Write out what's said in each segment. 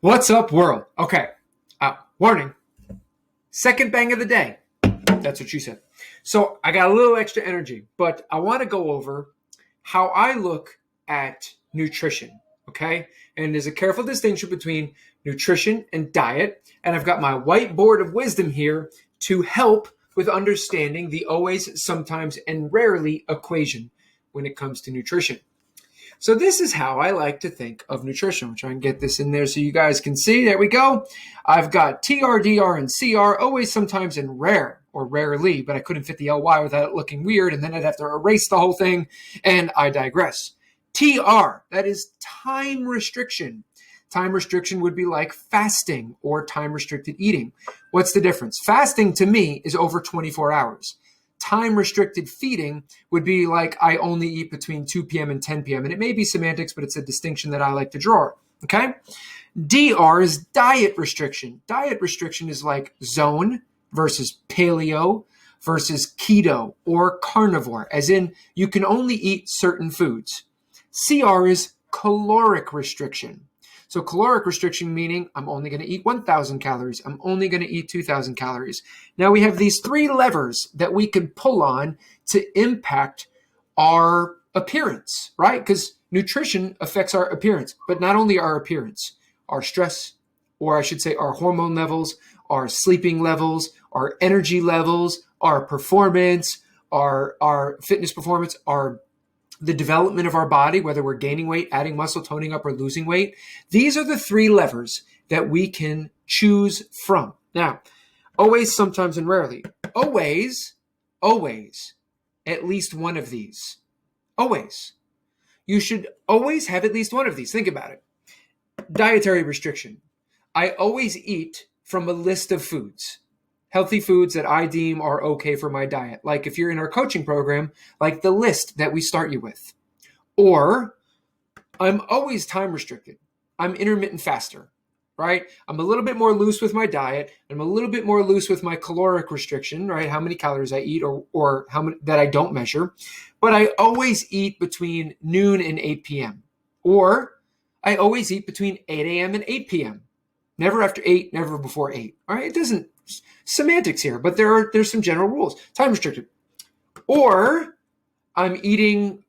What's up, world? Okay. Warning. Second bang of the day. That's what she said. So I got a little extra energy, but I want to go over how I look at nutrition. Okay. And there's a careful distinction between nutrition and diet. And I've got my whiteboard of wisdom here to help with understanding the always, sometimes, and rarely equation when it comes to nutrition. So this is how I like to think of nutrition. I'll try and get this in there so you guys can see. There we go. I've got TR, DR, and CR, always, sometimes, and rare, or rarely, but I couldn't fit the LY without it looking weird, and then I'd have to erase the whole thing, and I digress. TR, that is time restriction. Time restriction would be like fasting or time-restricted eating. What's the difference? Fasting, to me, is over 24 hours. Time-restricted feeding would be like I only eat between 2 p.m. and 10 p.m. And it may be semantics, but it's a distinction that I like to draw. Okay? DR is diet restriction. Diet restriction is like zone versus paleo versus keto or carnivore, as in you can only eat certain foods. CR is caloric restriction. So caloric restriction meaning I'm only going to eat 1,000 calories. I'm only going to eat 2,000 calories. Now we have these three levers that we can pull on to impact our appearance, right? Because nutrition affects our appearance, but not only our appearance, our stress, or I should say our hormone levels, our sleeping levels, our energy levels, our performance, our fitness performance, the development of our body, whether we're gaining weight, adding muscle, toning up, or losing weight. These are the three levers that we can choose from. Now, always, sometimes, and rarely. Always, at least one of these. Always. You should always have at least one of these. Think about it. Dietary restriction. I always eat from a list of foods. Healthy foods that I deem are okay for my diet. Like if you're in our coaching program, like the list that we start you with. Or I'm always time restricted. I'm intermittent faster, right? I'm a little bit more loose with my diet. I'm a little bit more loose with my caloric restriction, right? How many calories I eat or how many that I don't measure. But I always eat between noon and 8 p.m. Or I always eat between 8 a.m. and 8 p.m. Never after 8, never before 8. All right? It doesn't semantics here, but there's some general rules. Time restricted. Or I'm eating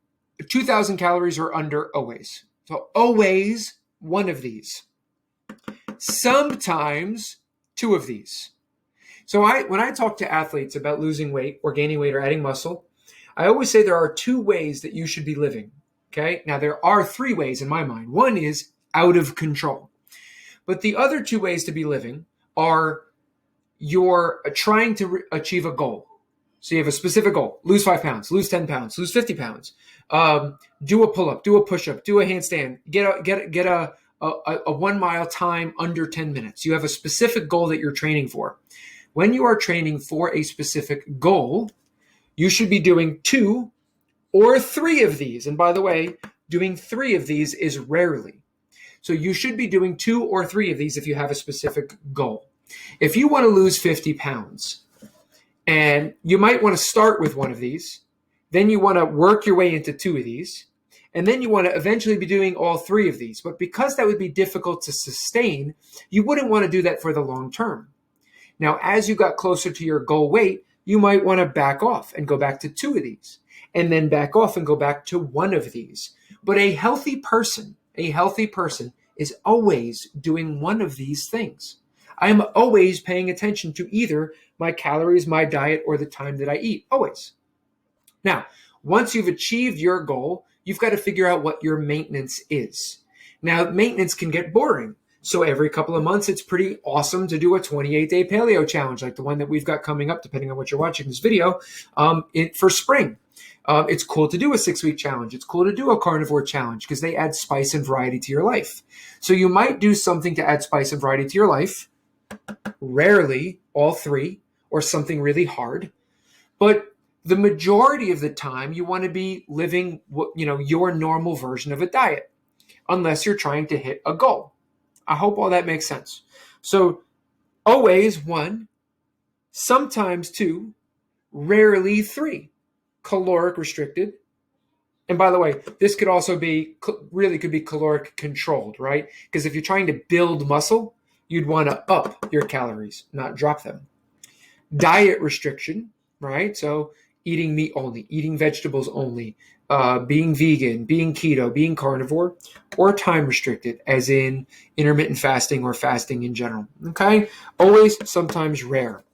2,000 calories or under always. So always one of these. Sometimes two of these. So when I talk to athletes about losing weight or gaining weight or adding muscle, I always say there are two ways that you should be living. Okay? Now there are three ways in my mind. One is out of control. But the other two ways to be living are you're trying to achieve a goal. So you have a specific goal, lose 5 pounds, lose 10 pounds, lose 50 pounds, do a pull-up, do a push-up, do a handstand, get a 1 mile time under 10 minutes. You have a specific goal that you're training for. When you are training for a specific goal, you should be doing 2 or 3 of these. And by the way, doing 3 of these is rarely. So you should be doing 2 or 3 of these if you have a specific goal. If you want to lose 50 pounds, and you might want to start with one of these, then you want to work your way into 2 of these, and then you want to eventually be doing all 3 of these. But because that would be difficult to sustain, you wouldn't want to do that for the long term. Now, as you got closer to your goal weight, you might want to back off and go back to 2 of these, and then back off and go back to 1 of these. But a healthy person is always doing 1 of these things. I am always paying attention to either my calories, my diet, or the time that I eat. Always. Now, once you've achieved your goal, you've got to figure out what your maintenance is. Now, maintenance can get boring. So every couple of months, it's pretty awesome to do a 28-day paleo challenge, like the one that we've got coming up, depending on what you're watching this video, for spring. It's cool to do a 6-week challenge. It's cool to do a carnivore challenge because they add spice and variety to your life. So you might do something to add spice and variety to your life. Rarely all 3 or something really hard, but the majority of the time you want to be living your normal version of a diet unless you're trying to hit a goal. I hope all that makes sense. So always 1, sometimes 2, rarely 3. Caloric restricted, And by the way, this could also be really could be caloric controlled, right? Because if you're trying to build muscle, you'd want to up your calories, not drop them. Diet restriction, right? So eating meat only, eating vegetables only, being vegan, being keto, being carnivore, or time restricted, as in intermittent fasting or fasting in general. Okay? Always, sometimes rare.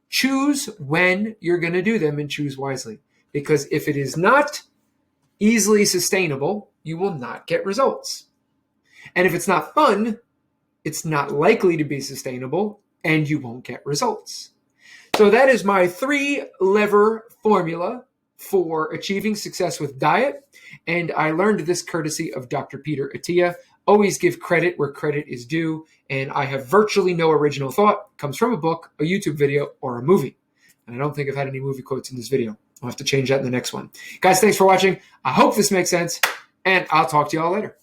Choose when you're going to do them and choose wisely. Because if it is not easily sustainable, you will not get results. And if it's not fun, it's not likely to be sustainable and you won't get results. So that is my 3-lever formula for achieving success with diet. And I learned this courtesy of Dr. Peter Attia. Always give credit where credit is due. And I have virtually no original thought. It comes from a book, a YouTube video, or a movie. And I don't think I've had any movie quotes in this video. I'll have to change that in the next one. Guys, thanks for watching. I hope this makes sense. And I'll talk to y'all later.